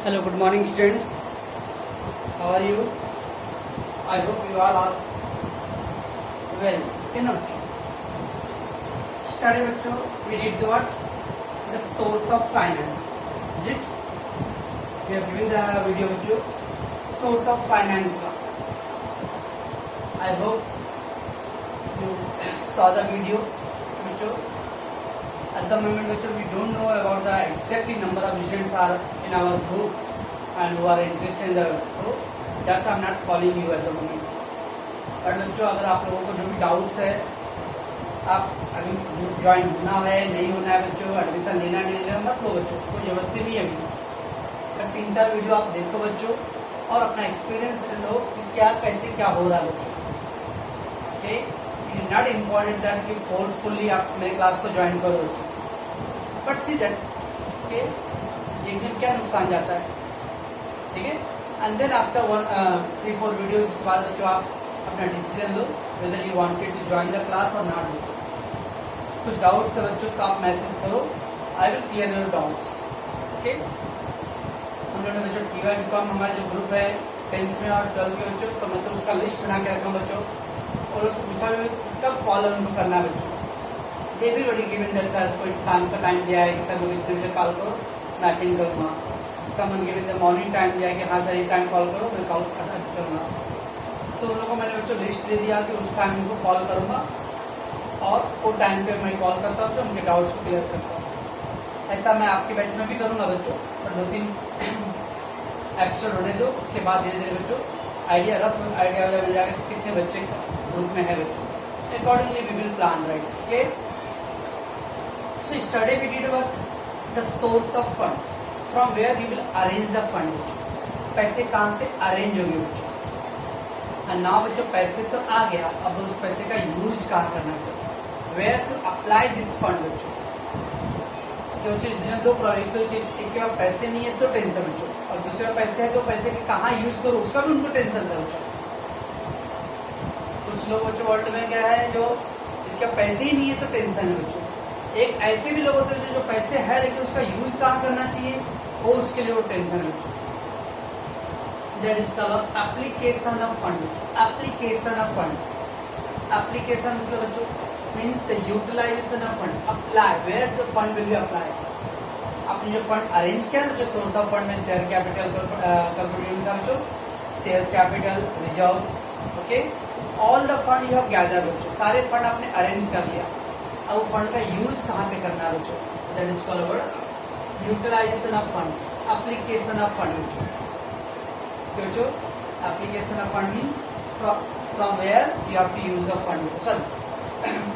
Hello, good morning students. How are you? I hope you all are well. You know, study bachcho, we did the what? The source of finance. Is it? We have given the video bachcho, source of finance का. I hope you saw the video bachcho. At the moment bachcho, we don't know about the exactly number of students are in our group and who are interested in the group. That's why I'm not calling you at the moment. But बच्चों अगर आप लोगों को जो भी doubts है, आप अभी ग्रुप ज्वाइन होना है नहीं होना है बच्चों, एडमिशन लेना नहीं लेना मत लो बच्चों, कोई जबरदस्ती नहीं है अभी. पर 3-4 वीडियो आप देखो बच्चों और अपना एक्सपीरियंस लो कि क्या कैसे क्या हो रहा है बच्चों. Okay, it is not important that कि फोर्सफुली आप मेरे क्लास को ज्वाइन करो बट सी दैट ओके एक दिन क्या नुकसान जाता है. ठीक है, एंड देन आफ्टर 3-4 वीडियोस के बाद बच्चों आप अपना डिसीजन लो whether you wanted to join the class और नॉट. कुछ डाउट्स है बच्चों तो आप मैसेज करो, I will clear your doubts. Okay, हम लोगों ने बच्चों TY.com हमारा जो ग्रुप है 10th में और 12th के बच्चों, तो मैं तो उसका लिस्ट बना के रखा हूँ बच्चों और उससे पूछा कब कॉल उनको करना है बच्चों. दे भी बड़ी गिवन दैट सर कोई शाम का टाइम दिया है कि सर मुझे इतने बजे कॉल करो मैं अटेंड करूँगा. समन गिवन द मॉर्निंग टाइम दिया है कि हाँ सर ये टाइम कॉल करो मैं कॉल करूँगा. सो उन लोगों को मैंने बच्चों लिस्ट दे दिया कि उस टाइम उनको कॉल करूँगा और वो टाइम पे मैं कॉल करता हूँ तो उनके डाउट्स को क्लियर करता हूँ. ऐसा मैं आपके बैच में भी करूँगा बच्चों, पर 2-3 एपिसोड होने दो, उसके बाद धीरे धीरे बच्चों आइडिया रफ आइडिया वाला मिल जाएगा कि कितने बच्चे ग्रुप में है बच्चों. Accordingly we will plan right. Okay, so study we did about the source of fund from where we will arrange the fund. पैसे कहाँ से अरेंज होंगे बच्चों. ना बच्चों पैसे तो आ गया, अब उस पैसे का यूज कहाँ करना है, where to apply this fund बच्चों. क्योंकि दो प्रॉब्लम, तो एक के पास पैसे नहीं है तो टेंशन बच्चों, और दूसरा पैसे है तो पैसे के कहाँ यूज करो उसका भी उनको टेंशन था बच्चों. कुछ लोग बच्चों वर्ल्ड में क्या है जो जिसके पैसे ही नहीं है तो टेंशन है बच्चों. एक ऐसे भी लोग होते हैं जो पैसे है लेकिन उसका यूज कहाँ करना चाहिए और उसके लिए वो टेंशन है बच्चों. That is called application of fund. Application of fund. Application मतलब बच्चों means the utilization of fund. Apply where the fund will be applied. आपने जो फंड अरेंज किया ना, जो सोर्स ऑफ फंड में शेयर कैपिटल कंट्रीब्यूशन का बच्चों, share capital reserves, okay, all the fund you have gather बच्चों, सारे फंड आपने अरेंज कर लिया. अब वो फंड का यूज कहाँ पे करना है बच्चों, that is called word utilization of fund, application of fund बच्चों. जो application of fund means from where you have to use the fund, sorry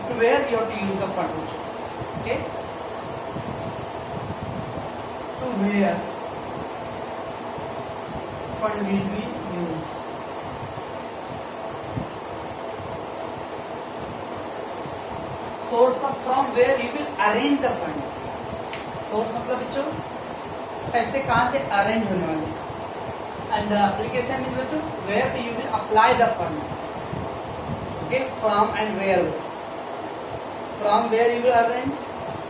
to where you have to use the fund. Okay, to where fund will be used. Source of from where you will arrange the fund. Source मतलब बच्चों पैसे कहाँ से arrange होने वाले, and the application is bachcho where you will apply the fund. Okay, from and where, from where you will arrange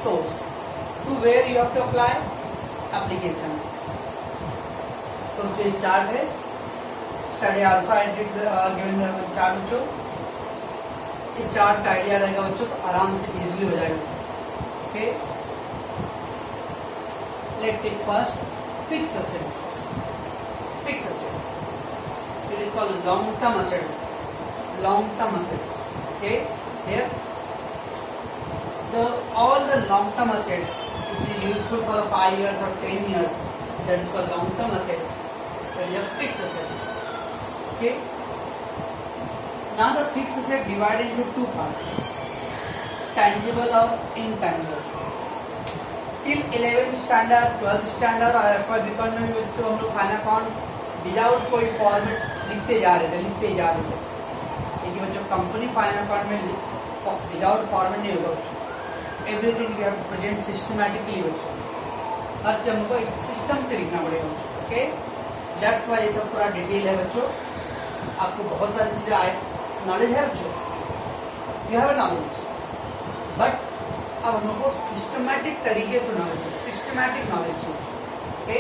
source, to where you have to apply application. तो जो chart है study alpha edit given the chart बच्चों, ये chart का idea रहेगा बच्चों तो आराम से इजीली हो जाएगा. Okay, let take first fix asset. Fixed assets. It is called long-term asset. Long-term assets. Okay. Here, all the long-term assets which is useful for 5 years or 10 years, that is called long-term assets. That is a fixed asset. Okay. Now the fixed asset divided into two parts: tangible or intangible. Till 11th standard, 12th standard और FY B Com में बच्चों हम लोग final account without कोई format लिखते जा रहे थे. लेकिन बच्चों कंपनी फाइनल अकाउंट में विदाउट फॉर्मेट नहीं होगा बच्चों. Everything we have to present systematically बच्चों, हर चीज हमको एक सिस्टम से लिखना पड़ेगा बच्चों. ओके, दैट्स वाई ये सब पूरा डिटेल है बच्चों. आपको बहुत सारी चीज़ें नॉलेज है बच्चों, you have a knowledge, but अब हम लोग को सिस्टमैटिक तरीके से नॉलेज, सिस्टमैटिक नॉलेज है. ओके,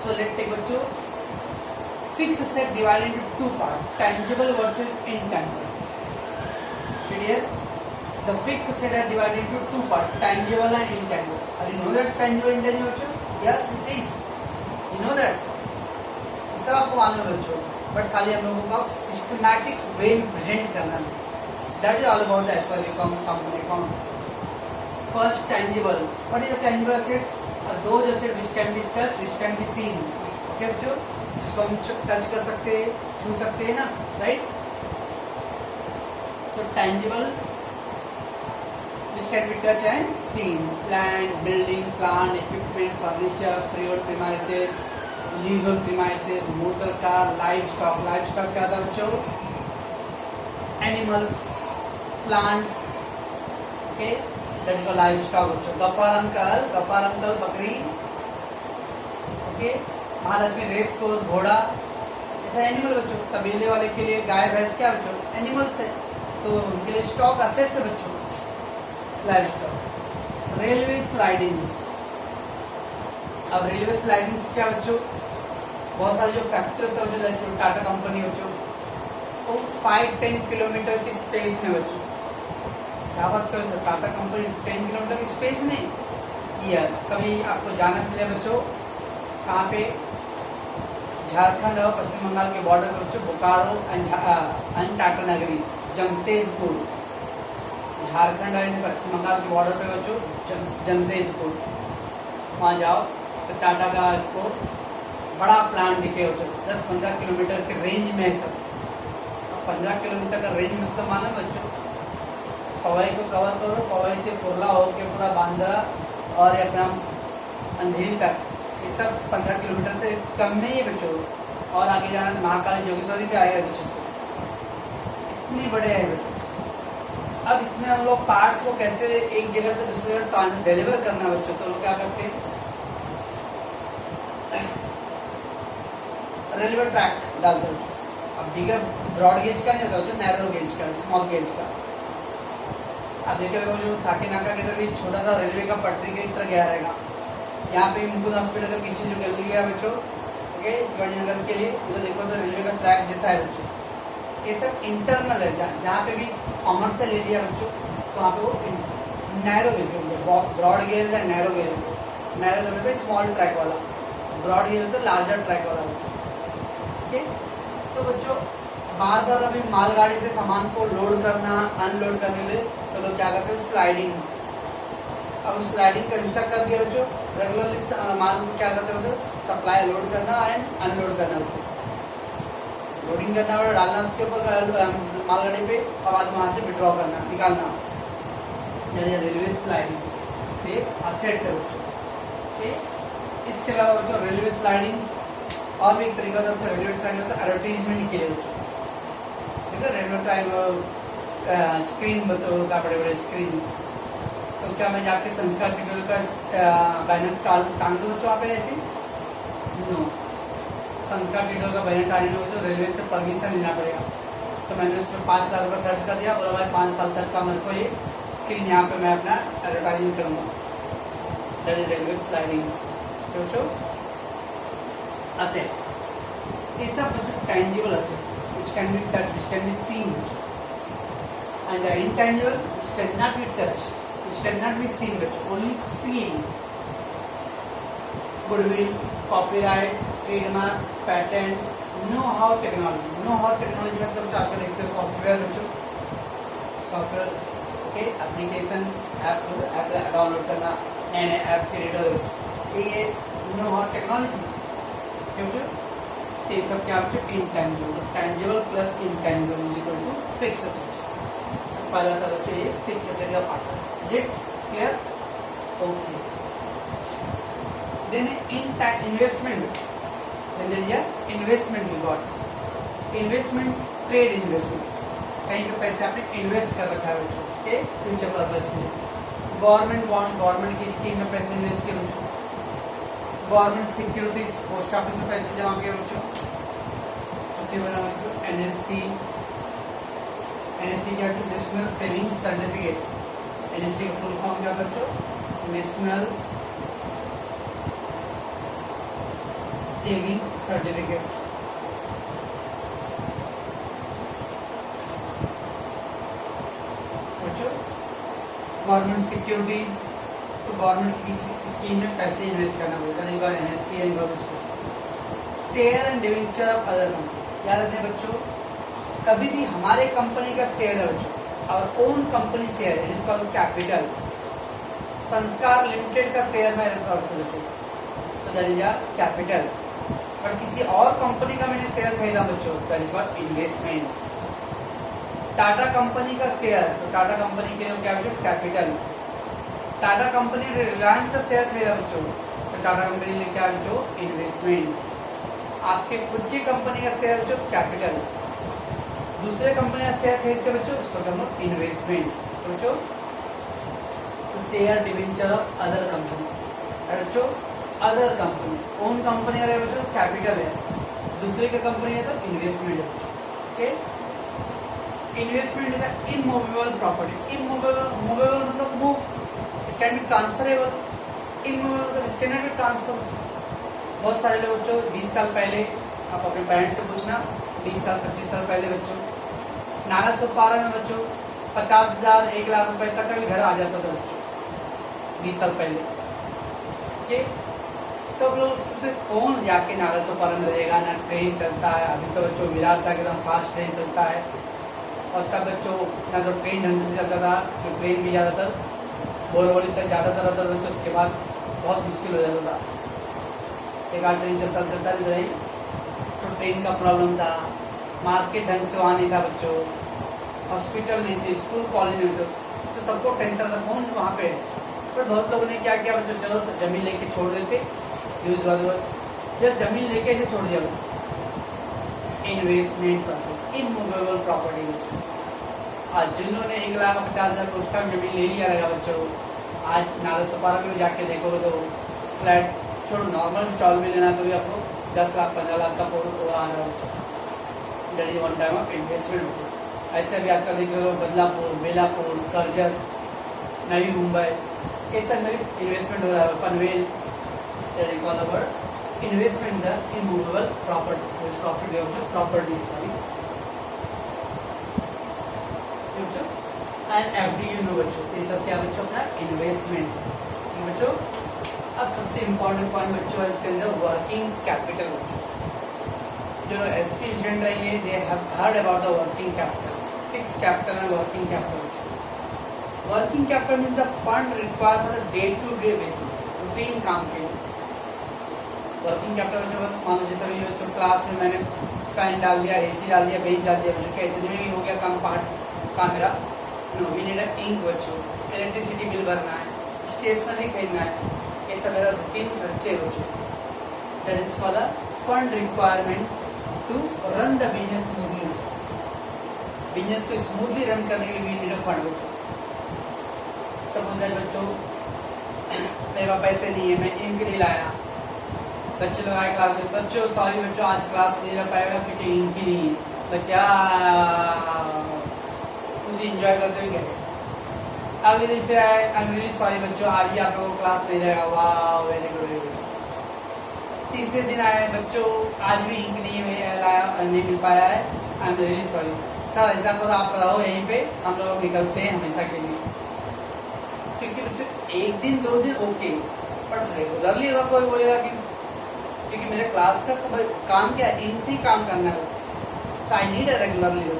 So let's take बच्चों fixed asset divided into two parts, tangible versus intangible. Clear? The fixed asset are divided into two parts, tangible and intangible. Are you know that tangible and intangible बच्चों? Yes, it is. You know that. ये सब आपको मालूम है बच्चों. But खाली हम लोगों को सिस्टमैटिक वे में प्रेजेंट करना है. That is all about the SYP company account. First tangible. What is the tangible assets? Those assets which can be touched, which can be seen. Okay बच्चों, जिसको हम टच कर सकते हैं, छू सकते हैं ना, right? So tangible which can be touched and seen. Land, building, plant, equipment, furniture, freehold premises, leasehold premises, motor car, livestock. Livestock क्या था बच्चों? Animals, plants. Okay, that is called livestock बच्चों. गफ्फार अंकल बकरी. Okay, महालक्ष्मी रेस कोर्स घोड़ा. ऐसा animal बच्चों. तबेले वाले के लिए गाय भैंस क्या बच्चों? एनिमल्स है. तो उनके लिए स्टॉक असेट्स है बच्चों, लाइवस्टॉक. रेलवे स्लाइडिंग्स. अब रेलवे स्लाइडिंग्स क्या बच्चों? बहुत सारे जो फैक्ट्री होता है जो टाटा कंपनी बच्चों, वो 5-10 किलोमीटर की स्पेस में बच्चों. क्या बात करो सर, टाटा कंपनी 10 किलोमीटर की स्पेस में. यस, कभी आपको जाना मिले बच्चों कहाँ पे? झारखंड और पश्चिम बंगाल के बॉर्डर पर बच्चों, बोकारो एंड टाटा नगरी, जमशेदपुर. झारखंड और पश्चिम बंगाल के बॉर्डर पे बच्चों जमशेदपुर. वहाँ जाओ तो टाटा का आपको बड़ा प्लांट दिखे बच्चों. 10-15 किलोमीटर के रेंज में है सब. 15 किलोमीटर का रेंज मतलब मालूम बच्चों, पवई को कवर करो, पवई से कुरला होके पूरा बांद्रा और अपना अंधेरी तक, ये सब 15 किलोमीटर से कम में ही बच्चों. और आगे जाना तो महाकाली जोगेश्वरी भी आएगा बच्चों से. इतनी बड़े है बच्चों. अब इसमें हम लोग पार्ट्स को कैसे एक जगह से दूसरी जगह डिलीवर करना बच्चों, तो लोग क्या करते हैं? रेलवे ट्रैक डालते हो. अब बिगर ब्रॉड गेज का नहीं होता बच्चों, नैरो गेज का, स्मॉल गेज का. आप देख रहे हो जो साकीनाका की तरफ छोटा सा रेलवे का पटरी की तरह गया रहेगा. यहाँ पे मुकुंद हॉस्पिटल के पीछे जो गली गया बच्चों, ओके, शिवाजी नगर के लिए, तो देखो तो रेलवे का ट्रैक जैसा है बच्चों. ये सब इंटरनल है. जहाँ पे भी कॉमर्शियल एरिया बच्चों, तो वहाँ पे वो नैरो गेज होंगे. ब्रॉड गेज है, नैरो गेज. नैरो गेज होता है स्मॉल ट्रैक वाला, ब्रॉड गेज होता है लार्जर ट्रैक वाला. ओके, तो बच्चों बार बार अभी मालगाड़ी से सामान को लोड करना, अनलोड करने के लिए तो लोग क्या करते हैं? स्लाइडिंग्स. अब स्लाइडिंग का इंस्ट्रक्ट कर दिया बच्चों. रेगुलरली माल को क्या करते हैं? सप्लाई लोड करना एंड अनलोड करना. लोडिंग करना और डालना उसके ऊपर मालगाड़ी पे, और बाद में वहाँ से विड्रॉ करना, निकालना. रेलवे स्लाइडिंग्स ये असेट्स है बच्चों. इसके अलावा बच्चों रेलवे स्लाइडिंग्स और भी एक तरीका होता है. रेलवे स्लाइडिंग होता है एडवर्टीजमेंट के लिए बच्चों. ठीक है, रेलवे टाइम स्क्रीन बताओ का, बड़े बड़े स्क्रीन्स. तो क्या मैं जाके संस्कार ट्यूटोरियल का बैनर टांग दूँ बच्चों वहाँ पे ऐसे? नो, संस्कार ट्यूटोरियल का बैनर टांगने में बच्चों रेलवे से परमिशन लेना पड़ेगा. तो मैंने उस पर 5 लाख रुपये खर्च कर दिया. बोला भाई 5 साल तक का मेरे को ये स्क्रीन यहाँ पे मैं अपना एडवर्टाइजिंग करूँगा. That is railway slidings. बच्चों assets. These are tangible assets which can be touched, which can be seen, and the intangible which cannot be touched, which cannot be seen, but only feel. Goodwill, copyright, trademark, patent, know-how technology. Know-how technology मतलब जो आजकल देखते हैं software बच्चों, software, okay, applications, app download करना, नए app create हो, ये know-how टेक्नोलॉजी. क्योंकि ये सब क्या बच्चों? Intangible. Tangible plus intangible is equal to fix assets. पहला था बच्चों ये फिक्स एसेट का पार्ट है. Clear? Okay. Then investment. Then there is investment we got. Investment, trade investment. कहीं पे पैसे आपने इन्वेस्ट कर रखा है बच्चों के फ्यूचर पर्पज के लिए. गवर्नमेंट बॉन्ड, गवर्नमेंट की स्कीम में पैसे इन्वेस्ट किए बच्चों. गवर्नमेंट सिक्योरिटीज, पोस्ट ऑफिस में पैसे जमा किए बच्चों. उसे बना बच्चों NSC. NSC क्या बच्चों? National saving certificate. NSC का फुल फॉर्म क्या बच्चों? National saving certificate. Government securities, तो गवर्नमेंट की स्कीम में पैसे इन्वेस्ट करना पड़ेगा। NSC and share and debenture of other company. याद रखने बच्चों, कभी भी हमारे कंपनी का शेयर है बच्चों, और own company share, it is called capital. संस्कार लिमिटेड का शेयर मैं बच्चों, तो दैट इज अ कैपिटल। पर किसी और कंपनी का मैंने शेयर खरीदा बच्चों, that is called investment. Tata company का शेयर, तो टाटा कंपनी के लिए क्या बच्चों, कैपिटल। टाटा कंपनी ने रिलायंस का शेयर खरीदा बच्चों, तो टाटा कंपनी ने क्या बच्चों, इन्वेस्टमेंट। आपके खुद की कंपनी का शेयर बच्चों, कैपिटल। दूसरे कंपनी का शेयर खरीदते बच्चों, उसको कहते हैं इन्वेस्टमेंट। बच्चों तो share debenture of other company, बच्चों अदर कंपनी। ओन कंपनी का बच्चों कैपिटल है, दूसरे की कंपनी है तो इन्वेस्टमेंट है। Okay, investment is immovable property. Immovable, movable मतलब move, it can be transferable. Immovable मतलब it can not be transfer. बहुत सारे लोग बच्चों 20 साल पहले, आप अपने पेरेंट्स से पूछना, 20 साल 25 साल पहले बच्चों नाला सुपारा में बच्चों 50,000 1 लाख रुपए तक का भी घर आ जाता था बच्चों 20 साल पहले। ठीक, तो लोग सोचते कौन जाके नाला सुपारा में रहेगा, ना ट्रेन चलता है। अभी तो बच्चों विराट तक एकदम फास्ट ट्रेन चलता है, और तब बच्चों ना तो ट्रेन ढंग से चलता था, तो ट्रेन भी ज़्यादातर बोरवली तक ज़्यादा रहता था बच्चों, उसके बाद बहुत मुश्किल हो जाता था। एक आध ट्रेन चलता रही, तो ट्रेन का प्रॉब्लम था, मार्केट ढंग से वहाँ नहीं था बच्चों, हॉस्पिटल नहीं थे, स्कूल कॉलेज नहीं थे, तो सबको टेंशन था कौन वहाँ पे। पर बहुत लोगों ने क्या किया बच्चों, चलो जमीन लेके छोड़ देते, यूज जब जमीन लेके ऐसे छोड़ दिया। इन्वेस्टमेंट इमूवेबल प्रॉपर्टी बच्चों। आज जिन लोगों ने 1,50,000 का उसका जमीन ले लिया रहेगा बच्चों, आज नाला सुपारा में जाके देखोगे तो फ्लैट छोड़ो, नॉर्मल चौल में लेना तो भी आपको 10 लाख 15 लाख का आ रहा है। That is one time of investment. ऐसे भी आजकल देख रहे हो बदलापुर, बेलापुर, करजत, नवी मुंबई, ये सब में इन्वेस्टमेंट हो रहा है। Panvel, that is called about investment the immovable property, property sorry. And FD you know बच्चों, ये सब क्या बच्चों अपना इन्वेस्टमेंट बच्चों। अब सबसे इम्पोर्टेंट पॉइंट बच्चों है इसके अंदर वर्किंग कैपिटल बच्चों। जो SP स्टूडेंट रहेंगे they have heard about the working capital, fix capital and working capital. Working capital mean the fund required for the day to day basis, routine काम के लिए। वर्किंग कैपिटल जो मान लो जैसे अभी बच्चों क्लास में मैंने फैन डाल दिया, AC डाल दिया, बेंच डाल दिया बच्चों, क्या इतने में ही हो गया काम पार्ट का मेरा? नो, वी नीड इंक बच्चों, इलेक्ट्रिसिटी बिल भरना है, स्टेशनरी खरीदना है, ये सब मेरा रूटीन खर्चे बच्चों। That is for the fund requirement to run the business smoothly. Business को स्मूथली रन करने के लिए वी नीड अ फंड बच्चों। सपोज दैट बच्चों मेरे पास पैसे नहीं है, मैं इंक नहीं लाया, बच्चे लोग आए क्लास में, बच्चों सॉरी बच्चों आज क्लास नहीं रह पाएगा क्योंकि इंक ही नहीं है। बच्चे उसे इंजॉय करते हुए गए। अगले दिन फिर आए, आई एम रियली सॉरी बच्चों आज भी आप लोगों को क्लास नहीं रहेगा, वाह वेरी गुड वेरी गुड। तीसरे दिन आए बच्चों आज भी इंक नहीं लाया, नहीं मिल पाया है, I am really sorry sir, ऐसा करो आप रहो यहीं पे, हम लोग निकलते हैं हमेशा के लिए। क्योंकि बच्चों एक दिन 2 दिन ओके, बट रेगुलरली अगर कोई बोलेगा कि क्योंकि मेरे क्लास का काम क्या है, इनसे ही काम करना है, so I need a regularly.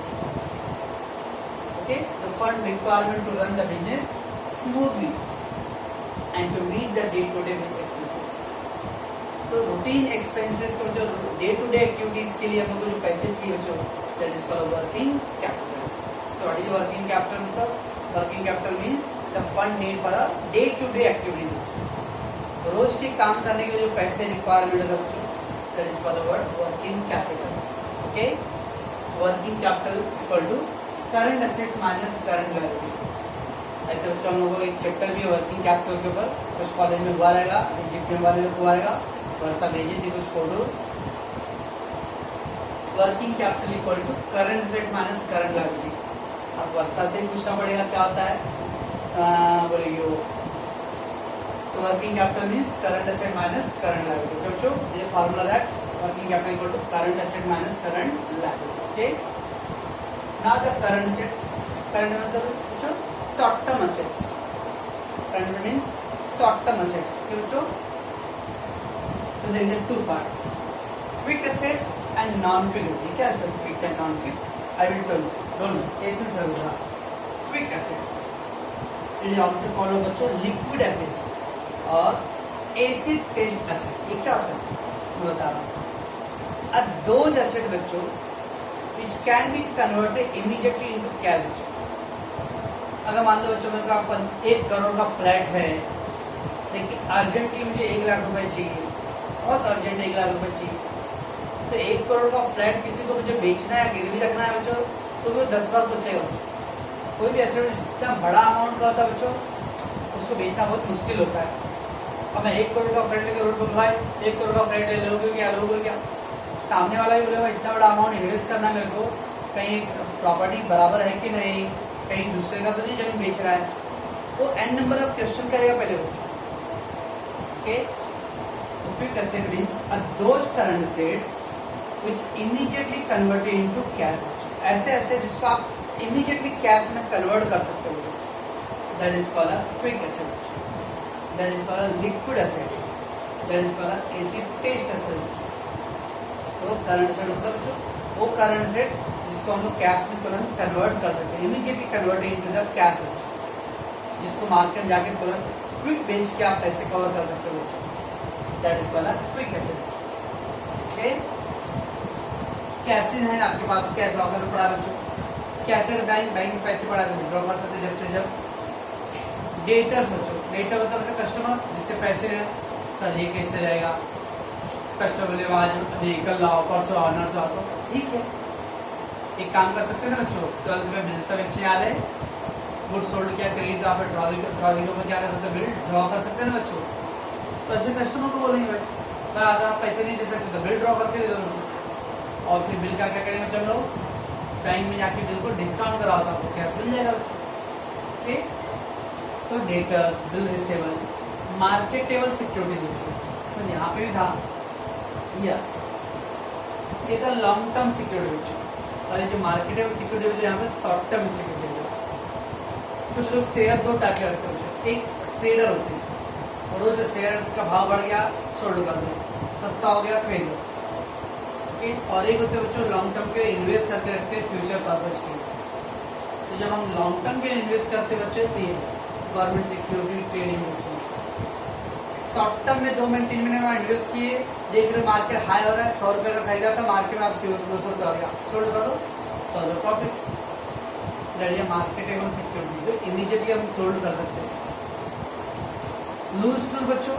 Okay, the fund requirement to run the business smoothly and to meet the day-to-day expenses. तो रूटीन एक्सपेंसेस को जो डे टू डे एक्टिविटीज के लिए हमको जो पैसे चाहिए बच्चों, that is called working capital. So what is working capital? मतलब working capital means the fund need for the day to day activities. रोज के काम करने के लिए जो पैसे रिक्वायरमेंट है बच्चों, that is called working capital. Okay, working capital equal to current assets minus current liability. ऐसे बच्चों हम लोगों को एक चैप्टर भी है वर्किंग कैपिटल के ऊपर, कुछ कॉलेज में हुआ रहेगा, GPM वाले लोग हुआ रहेगा, वर्षा भेजी थी कुछ photo. Working capital equal to current asset minus current liability. अब वर्षा से ही पूछना पड़ेगा क्या होता है, बोलेगी वो। तो working capital means current asset minus current liability. बच्चों ये formula that working capital equal to current asset minus current liability. Okay. Now the current asset, current मतलब short term assets. Current means short term assets. Okay बच्चों. So there is a two part. Quick assets and non-quick. क्या है sir quick and non-quick? I will tell you. Don't know. Essence है उसका. Quick assets. It is also called बच्चों liquid assets और acid test asset. ये क्या होता है? मैं बता रहा हूँ. Those assets बच्चों which can be converted immediately into cash. अगर मान लो बच्चों मेरे को 1 करोड़ का फ्लैट है लेकिन अर्जेंटली मुझे 1 लाख रुपए चाहिए, बहुत अर्जेंट 1 लाख रुपए चाहिए, तो 1 करोड़ का फ्लैट किसी को मुझे बेचना है, गिरवी रखना है बच्चों, तो वो 10 बार सोचेगा. कोई भी एसेट जितना बड़ा अमाउंट का होता है बच्चों उसको बेचना बहुत मुश्किल होता है. अब मैं 1 करोड़ का फ्लैट लेकर रोड पर भाई 1 करोड़ का फ्लैट ले लोगे क्या, सामने वाला भी बोलेगा इतना बड़ा अमाउंट इन्वेस्ट करना मेरे को, कहीं प्रॉपर्टी बराबर है कि नहीं, कहीं दूसरे का तो नहीं जमीन बेच रहा है, वो n नंबर ऑफ क्वेश्चन करेगा पहले वो. ओके. तो quick asset means those current assets which immediately converted into cash. ऐसे एसेट जिसको आप इमीडिएटली कैश में कन्वर्ट कर सकते हो, that is called a quick asset. That is called liquid assets. That is called acid test asset. तो current asset मतलब वो करंट एसेट जिसको हम लोग कैश में तुरंत कन्वर्ट कर सकते हैं, immediately convert into the cash, जिसको मार्केट जाके तुरंत क्विक बेच के आप पैसे कवर कर सकते हो. That is called quick asset. Okay. Cash in hand आपके पास कैश लॉकर में पड़ा बच्चों, कैश एट बैंक में पैसे पड़ा तो विड्रॉ कर सकते जब से जब. डेटर्स बच्चों, डेटर मतलब कस्टमर जिससे पैसे लेना, सर ये कैसे रहेगा, कस्टमर बोले आज नहीं कल लाओ परसों आओ नर्सों आओ, तो ठीक है एक काम कर सकते हैं ना बच्चों. 12th में बिजनेस सर्वेक्षण याद है, गुड सोल्ड क्या क्रेडिट तो आप ट्रॉली में क्या कर सकते हैं, बिल ड्रॉ कर सकते हैं ना बच्चों. तो ऐसे कस्टमर को बोलेंगे भाई अगर आप पैसे नहीं दे सकते तो बिल ड्रॉ करके दे दो, और फिर बिल का क्या करेंगे बच्चों लोग, बैंक में जाके बिल को डिस्काउंट कराओ तो आपको कैश मिल जाएगा. ओके. तो debtors, bill receivable, marketable securities. Sir यहाँ पे भी था यस, ये था लॉन्ग टर्म सिक्योरिटी और ये जो मार्केटेबल सिक्योरिटी जो यहाँ पे शॉर्ट टर्म सिक्योरिटी. कुछ लोग शेयर दो टाइप के रखते हैं. एक ट्रेडर होते हैं और वो जो शेयर का भाव बढ़ गया सोल्ड कर दो, सस्ता हो गया खरीद दो. ओके. और एक होते हैं बच्चों लॉन्ग टर्म के इन्वेस्ट करके रखते हैं फ्यूचर पर्पज के. तो जब हम लॉन्ग टर्म के इन्वेस्ट करते हैं बच्चों तो ये government security trade investment. Short term में 2 महीने 3 महीने में इन्वेस्ट किए, देख रहे मार्केट हाई हो रहा है, 100 रुपये का खरीदा था, मार्केट में आप 200 रुपये हो गया, सोल्ड कर दो 100 रुपये profit. That is marketable security जो इमीडिएटली हम सोल्ड कर सकते हैं. लूज टूल बच्चों,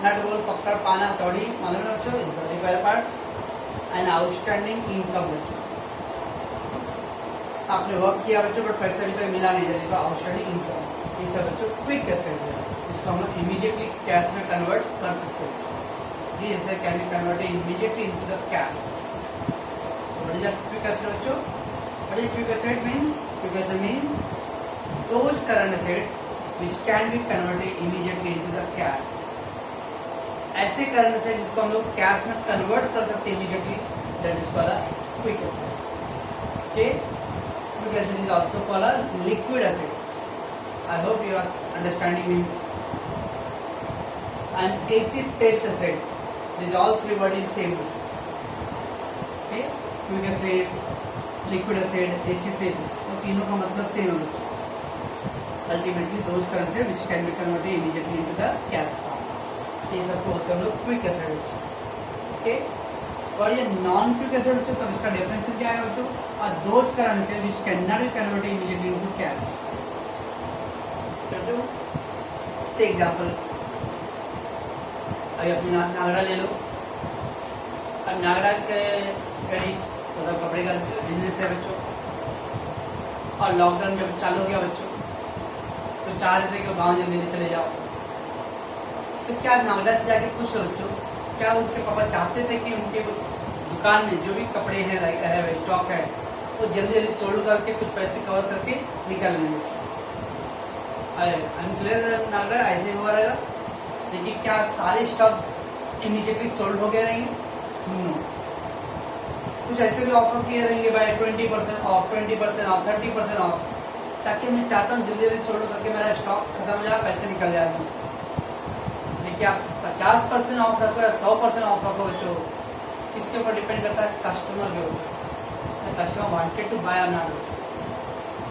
नट बोल पकड़ पाना तोड़ी मालूम है बच्चों, is repair parts and outstanding income बच्चों. आपने वर्क किया बच्चों बट पैसा अभी तक मिला नहीं जाए तो आउटस्टैंडिंग इनकम. ये सब बच्चों क्विक एसेट है, इसको हम लोग इमीडिएटली कैश में कन्वर्ट कर सकते हैं. These assets can be converted immediately into the cash. So what is a quick asset बच्चों? What is quick asset means? Quick asset means those current assets which can be converted immediately into the cash. ऐसे current asset जिसको हम लोग cash में convert कर सकते हैं immediately, that is called a quick asset. Okay. Quick asset is also called a liquid asset. I hope you are understanding me. And acid test asset, these all three words is same. Okay. Quick assets, liquid asset, acid phase, तो तीनों का मतलब same है. Ultimately those currency which can be converted immediately into the cash form. ये सबको बोलते हैं हम लोग क्विक एसेट. ओके. और ये नॉन क्विक एसेट बच्चों, तब इसका डेफिनेशन क्या है बच्चों? और those currency which cannot be converted immediately into cash. से एग्जाम्पल अभी अपनी नागड़ा ले लो. अब नागड़ा के ट्रेडिस मतलब कपड़े का बिजनेस है बच्चों, और लॉकडाउन जब चालू हो गया बच्चों तो चाह रहे थे कि गाँव जल्दी चले जाओ. तो क्या नागड़ा से जाके पूछ लो बच्चों, क्या उनके पापा चाहते थे कि उनके दुकान में जो भी कपड़े हैं स्टॉक है वो जल्दी जल्दी सोल्ड करके कुछ पैसे कवर करके निकल लेंगे? अनक्लियर नागड़ा ऐसे हुआ रहेगा. लेकिन क्या सारे स्टॉक इमीडिएटली सोल्ड हो गए रहेंगे? नो। कुछ ऐसे भी ऑफर किए रहेंगे भाई 20% ऑफ, 20% ऑफ, 30% ऑफ, ताकि मैं चाहता हूँ जल्दी जल्दी सोल्ड करके मेरा स्टॉक खत्म हो जाए, पैसे निकल जाए। देखिए आप 50% ऑफ रखो या 100% ऑफ रखो बच्चों, किसके ऊपर डिपेंड करता है? कस्टमर के ऊपर। कस्टमर वांटेड टू बाय और नॉट।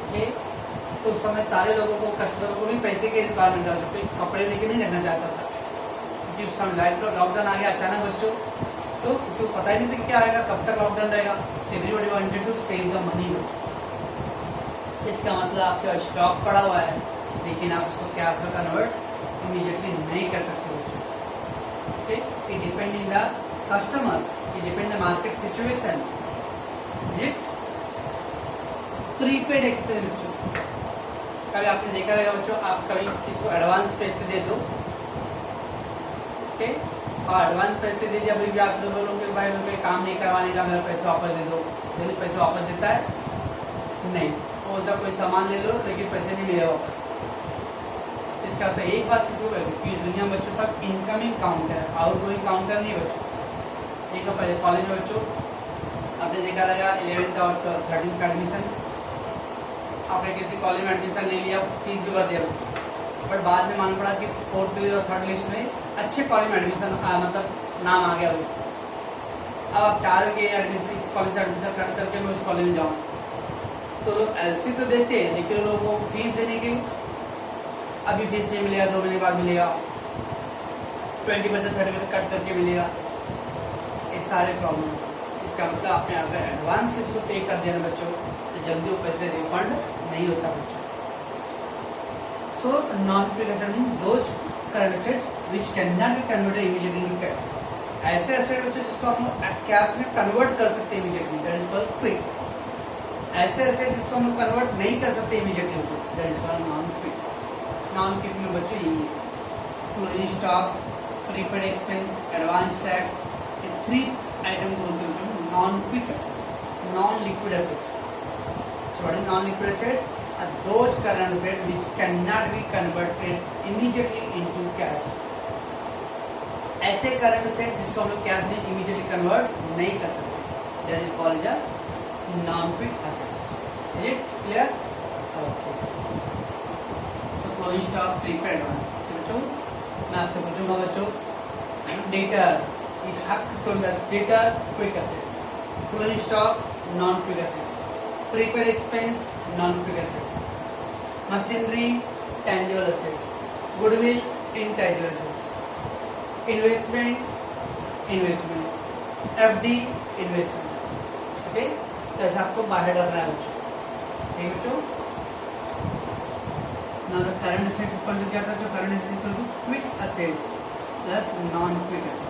ओके, तो उस समय सारे लोगों को, कस्टमर को भी पैसे की रिक्वायरमेंट था, कोई कपड़े लेके नहीं रखना चाहता था, क्योंकि उस टाइम लॉकडाउन आ गया अचानक बच्चों, तो किसी को पता ही नहीं था कि क्या आएगा, कब तक लॉकडाउन रहेगा। Everybody wanted to save the money. इसका मतलब आपका स्टॉक पड़ा हुआ है, लेकिन आप उसको कैश में कन्वर्ट इमीडिएटली नहीं कर सकते बच्चों। Okay, it depend in the customers, it depend the market situation. Prepaid expense, कभी आपने देखा रहेगा बच्चों, आप कभी किसी को एडवांस पैसे दे दो, ओके, और एडवांस पैसे दे दिया, अभी भी आप लोग बोलोगे भाई मेरे को काम नहीं करवाने का, मेरा पैसे वापस दे दो। जल्दी पैसे वापस देता है? नहीं, वो बोलता कोई सामान ले लो लेकिन पैसे नहीं मिले वापस। इसका अर्थ एक बात किसी को कि दुनिया में बच्चों सब इनकमिंग काउंटर है, आउटगोइंग काउंटर नहीं बच्चों। एक पहले कॉलेज में बच्चों आपने देखा रहेगा 11th और 13th का एडमिशन, आपने किसी कॉलेज में एडमिशन ले लिया, फीस भी भर दिया, बट बाद में मालूम पड़ा कि 4th लिस्ट और 3rd लिस्ट में अच्छे कॉलेज में एडमिशन मतलब नाम आ गया। अब आप चाह रहे कि एडमिशन इस कॉलेज से एडमिशन करके मैं उस कॉलेज में जाऊँ, तो लोग एलसी तो देते हैं, लेकिन लोगों को फीस देने के अभी फीस नहीं मिलेगा, 2 महीने बाद मिलेगा, 20% 30% कट करके मिलेगा, ये सारे प्रॉब्लम। इसका मतलब आपने अगर एडवांस किसी को पे कर दिया ना बच्चों, तो जल्दी वो पैसे रिफंड नहीं होता बच्चों। सो नॉन पे mean those current asset which can not be converted immediately into cash. ऐसे एसेट बच्चों जिसको हम कैश में कन्वर्ट कर सकते हैं immediately, that is called quick. ऐसे एसेट जिसको हम कन्वर्ट नहीं कर सकते immediately, that is called non quick. Non quick में बच्चों यही है, closing stock, prepaid expense, advance tax, ये 3 आइटम को बोलते हैं non quick asset, non liquid assets. So what is non-liquid asset? Those current assets which cannot be converted immediately into cash. ऐसे current asset जिसको हम लोग कैश में immediately convert नहीं कर सकते, that is called the non quick assets. Is it clear? Okay, तो closing stock, prepaid, advance. बच्चों मैं आपसे पूछूंगा बच्चों, debtor, you have to tell that debtor quick assets, closing stock non-quick assets, prepaid expense non-quick assets, machinery tangible assets, goodwill intangible assets, investment, FD investment। Okay, तो ऐसा आपको बाहर डालना है बच्चों। ठीक बच्चों, now the current assets equal to क्या था? जो current assets इक्वल टू quick assets प्लस non-quick assets।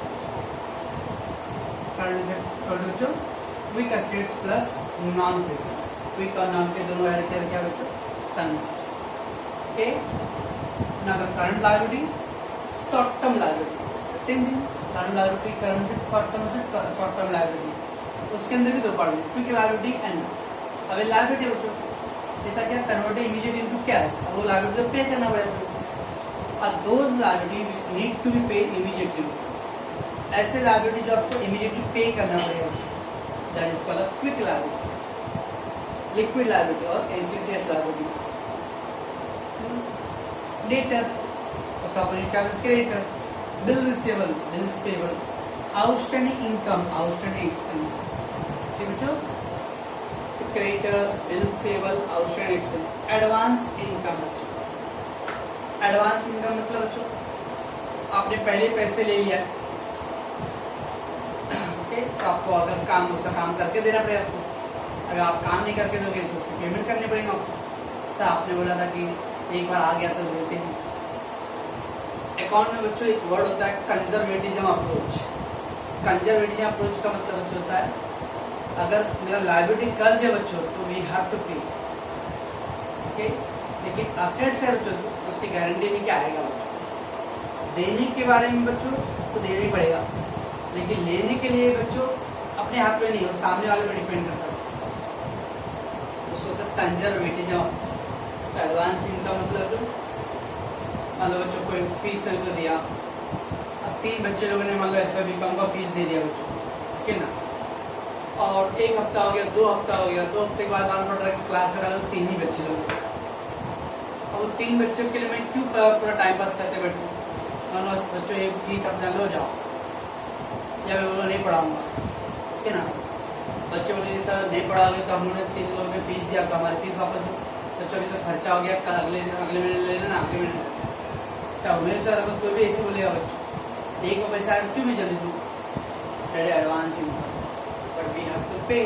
बच्चों quick assets plus non quick, quick और नॉन के दोनों ऐड किया क्या बच्चों? Current assets. ओके, ना current liability, short term liability, same thing, current liability, current asset, short term asset, short term liability. उसके अंदर भी 2 पार्ट है, क्विक लायबिलिटी एंड। अब लायबिलिटी बच्चों देता क्या? Converted immediate into cash. अब वो लायबिलिटी पे करना पड़ेगा, और those liability need to be paid immediately. ऐसे लायबिलिटी जो आपको इमीडिएटली पे करना पड़ेगा, that is called quick liability, liquid liability और एसिडियस लायबिलिटी। डेटर, उसका अपोजिट क्या? Creditor, bill receivable, bills payable, outstanding income, outstanding expense. ठीक बच्चों, creditors, bills payable, outstanding expense. Advance income, advance income मतलब बच्चों आपने पहले पैसे ले लिया, तो आपको अगर काम उसका काम करके देना पड़ेगा आपको, अगर आप काम नहीं करके दोगे तो उसकी पेमेंट करनी पड़ेगी आपको। सर आपने बोला था कि एक बार आ गया तो देते हैं। अकाउंट में बच्चों एक वर्ड होता है कंजर्वेटिज्म अप्रोच। कंजर्वेटिज्म अप्रोच का मतलब बच्चों होता है अगर मेरा लायबिलिटी कर्ज है बच्चों तो वी हैव टू पे, ओके, लेकिन असेट्स है बच्चों तो उसकी गारंटी नहीं क्या आएगा बच्चों। देने के बारे में बच्चों तो देना ही पड़ेगा, लेकिन लेने के लिए बच्चों अपने हाथ में नहीं हो, सामने वाले पे डिपेंड करता है, उसको तो कंजर्वेटिज्म। एडवांस इनकम मतलब मान लो बच्चों कोई फीस को दिया, अब 3 बच्चे लोगों ने मान लो ऐसा बीकॉम का फीस दे दिया बच्चों, ठीक है ना, और 1 हफ्ता हो गया, 2 हफ्ता हो गया, 2 हफ्ते के बाद मालूम पड़ रहा है कि क्लास में 3 ही बच्चे लोग। अब वो 3 बच्चों के लिए मैं क्यों पूरा टाइम पास करते बैठूँ? मान लो बच्चों एक फीस अपना लो जाओ, या मैं बोलो नहीं पढ़ाऊँगा, ठीक है ना। बच्चे बोले सर नहीं पढ़ाओगे तो हम लोगों ने 3 लोगों ने फीस दिया तो हमारी फीस वापस दो। बच्चों अभी तो खर्चा हो गया, कल अगले महीने ले लेना, अगले महीने क्या उमेश सर अगर कोई भी ऐसे बोलेगा बच्चों एक को पैसा आया क्यों मैं जल्दी दूँ, डैडी एडवांस ही but we have to pay.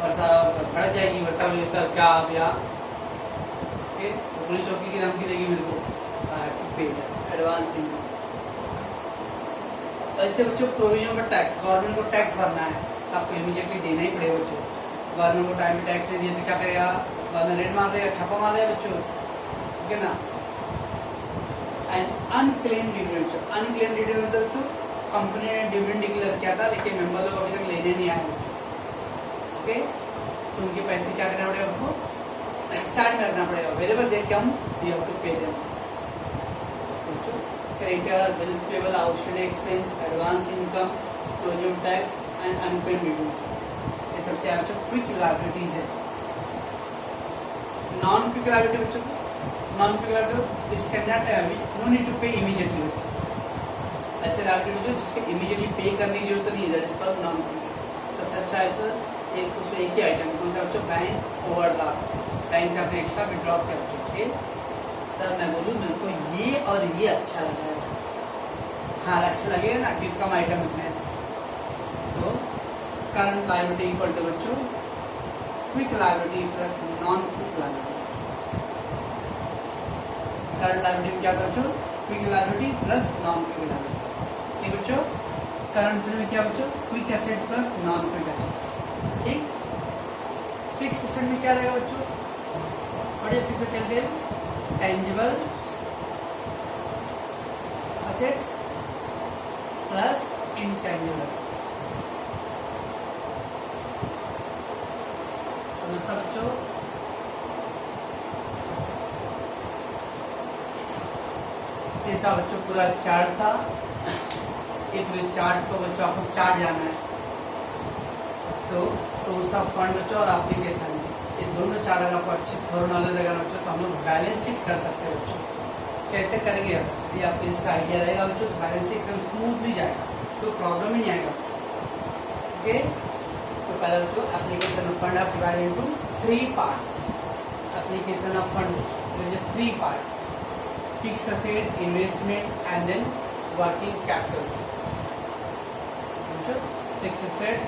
वर्षा भड़ जाएगी, वर्षा बोलेगी सर क्या आप यहाँ पुलिस चौकी की धमकी देगी मेरे को, आई हैव टू पे एडवांस ही। ऐसे बच्चों प्रोविजन पर टैक्स, गवर्नमेंट को टैक्स भरना है, आपको इमीडिएटली देना ही पड़ेगा बच्चों। गवर्नमेंट को टाइम पे टैक्स नहीं दिया तो क्या करेगा, गवर्नमेंट रेट मार देगा, छापा मार देगा बच्चों, ठीक है ना। And unclaim dividend, unclaim dividend मतलब बच्चों कंपनी ने डिविडेंड डिक्लेयर किया था लेकिन मेंबर लोग अभी तक लेने नहीं आए, ओके। तो उनके पैसे क्या करना पड़ेगा आपको, स्टार्ट करना पड़ेगा, अवेलेबल देख के हम we have to pay them. Creditor, bills payable, outstanding expense, advance income, closing tax and unpaid dividend, ये सब क्या बच्चों क्विक लायबिलिटीज है। नॉन क्विक लायबिलिटी बच्चों, non quick liability which can not no need to pay immediately, ऐसे liability बच्चों जिसके immediately pay करने की जरूरत नहीं है, that is called non quick. सबसे अच्छा है सर एक उसमें एक ही आइटम कौन सा बच्चों, बैंक ओवरड्राफ्ट, बैंक से आपने एक्स्ट्रा विड्रॉ किया बच्चों, ओके। सर मैं बोलूँ मेरे को ये और ये अच्छा लगा है सर, हाँ अच्छा लगेगा ना कि कम आइटम इसमें। तो करंट लायबिलिटी इक्वल टू बच्चों quick liability plus non quick liability. Current liability क्या था बच्चों, quick liability plus non quick liability, ठीक बच्चों। करंट में क्या बच्चों, quick asset plus non quick asset, ठीक। फिक्स एसेट में क्या रहेगा बच्चों, और ये फिक्स कहते हैं tangible assets plus intangible assets, समझता बच्चों। ये था बच्चों पूरा चार्ट था, ये पूरे चार्ट को बच्चों आपको चार्ट जाना है तो सोर्स ऑफ फंड बच्चों और एप्लीकेशन, ये दोनों चार्ट अगर आपको अच्छी थोड़ा नॉलेज रहेगा बच्चों तो हम लोग बैलेंस शीट कर सकते हैं बच्चों। कैसे करेंगे यदि आपको इसका आइडिया रहेगा बच्चों तो बैलेंस शीट एकदम स्मूथली जाएगा, तो प्रॉब्लम ही नहीं आएगा, ओके। तो पहले बच्चों एप्लीकेशन ऑफ फंड आप divide into 3 parts, application of fund ये 3 part, fix asset, investment and then working capital. Fix asset,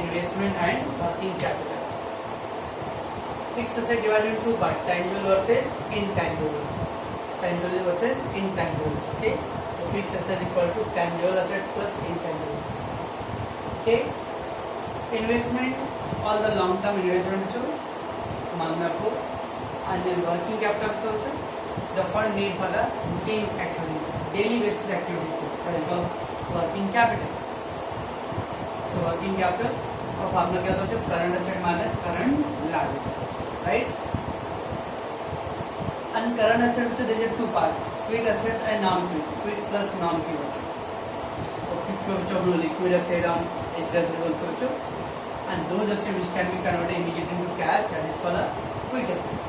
investment and working capital. Fixed asset divided into 2 parts, tangible versus intangible, tangible versus intangible, okay। So fixed asset equal to tangible assets plus intangible assets, okay। Investment all the long term investment जो मालूम है आपको, and then working capital क्या होता है, the fund need for the routine activities, daily basis activities, that is called working capital। So working capital और formula क्या होता है, current asset minus current liability, right। And current assets so there are 2 parts, quick assets and non quick, quick plus non quick। तो quick को जो हम लोग liquid asset and assets बोलते हैं, and those assets which can be converted immediately into cash, that is called a quick asset,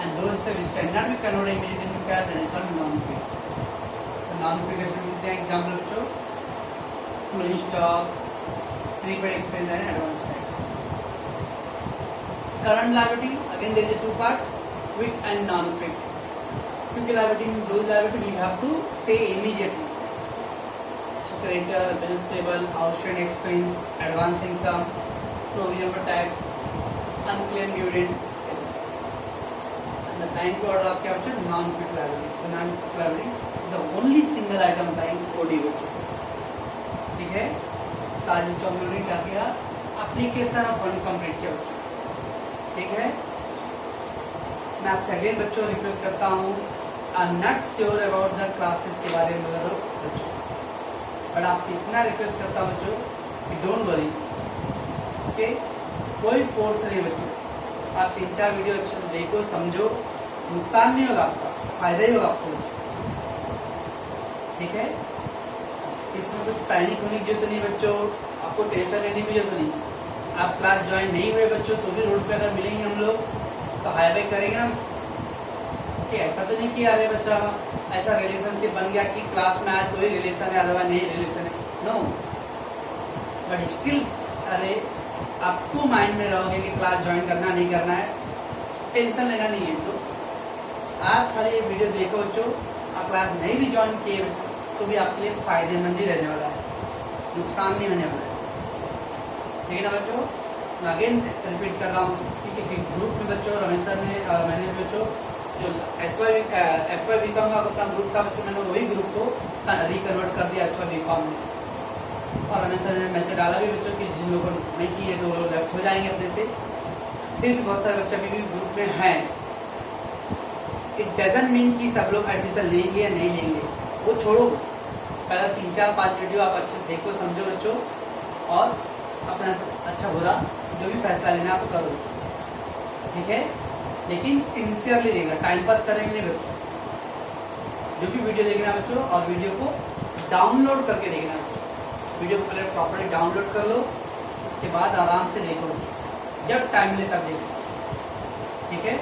and those assets which cannot be converted immediately into cash, that is called non quick। तो non quick asset में example बच्चों closing stock, prepaid expense and advance tax। Current liability again there is a 2 part, quick and non-quick। Quick liability means those liability we have to pay immediately, so creditor, bills payable, outstanding expense, advance income, provision for tax, unclaimed dividend, and the bank order of capture non-quick liability। So non-quick liability the only single item bank OD बच्चों, ठीक है। तो आज बच्चों हम लोगों ने क्या किया, एप्लीकेशन ऑफ फंड कंप्लीट किया बच्चों, ठीक है। मैं आपसे अगेन बच्चों रिक्वेस्ट करता हूँ, I am not sure about the classes के बारे में बच्चों, बट आपसे इतना रिक्वेस्ट करता हूँ बच्चों कि डोंट वरी, ओके। कोई फोर्स नहीं बच्चों, आप 3-4 वीडियो अच्छे से देखो, समझो, नुकसान नहीं होगा आपका, फायदा ही होगा आपको, ठीक है। इसमें कुछ पैनिक होने की जरूरत नहीं बच्चों, आपको टेंशन लेने की जरूरत नहीं। आप क्लास ज्वाइन नहीं हुए बच्चों तो भी रोड पे अगर मिलेंगे हम लोग तो हाई बाई करेंगे ना कि ऐसा तो नहीं किया अरे बच्चा ऐसा रिलेशनशिप बन गया कि क्लास में आए तो ही रिलेशन है अथवा नहीं रिलेशन है, नो। बट स्टिल अरे आपको माइंड में रहोगे कि क्लास ज्वाइन करना नहीं करना है, टेंशन लेना नहीं है। तो आप खाली ये वीडियो देखो बच्चों, आप क्लास नहीं भी ज्वाइन किए तो भी आपके लिए फायदेमंद ही रहने वाला है, नुकसान नहीं होने वाला है, ठीक है ना बच्चों। मैं अगेन रिपीट कर रहा हूँ कि ग्रुप में बच्चों रमेश सर ने और मैंने बच्चों जो FY BCom का अपना ग्रुप था बच्चों, मैंने वही ग्रुप को रिकन्वर्ट कर दिया FY BCom में। और रमेश सर ने मैसेज डाला भी बच्चों कि जिन लोगों को नहीं किए तो वो लेफ्ट हो जाएंगे अपने से। फिर भी बहुत सारे बच्चे अभी भी ग्रुप में हैं। इट डजंट मीन कि सब लोग एडमिशन लेंगे या नहीं लेंगे, वो छोड़ो। पहले 3-4-5 वीडियो आप अच्छे से देखो समझो बच्चों, और अपना अच्छा बुरा जो भी फैसला लेना आप करो, ठीक है। लेकिन सिंसियरली देखना, टाइम पास करेंगे नहीं बच्चों। जो भी वीडियो देखना बच्चों, और वीडियो को डाउनलोड करके देखना बच्चों। वीडियो को पहले प्रॉपर्ली डाउनलोड कर लो, उसके बाद आराम से देखो, जब टाइम मिले तब देखो, ठीक है।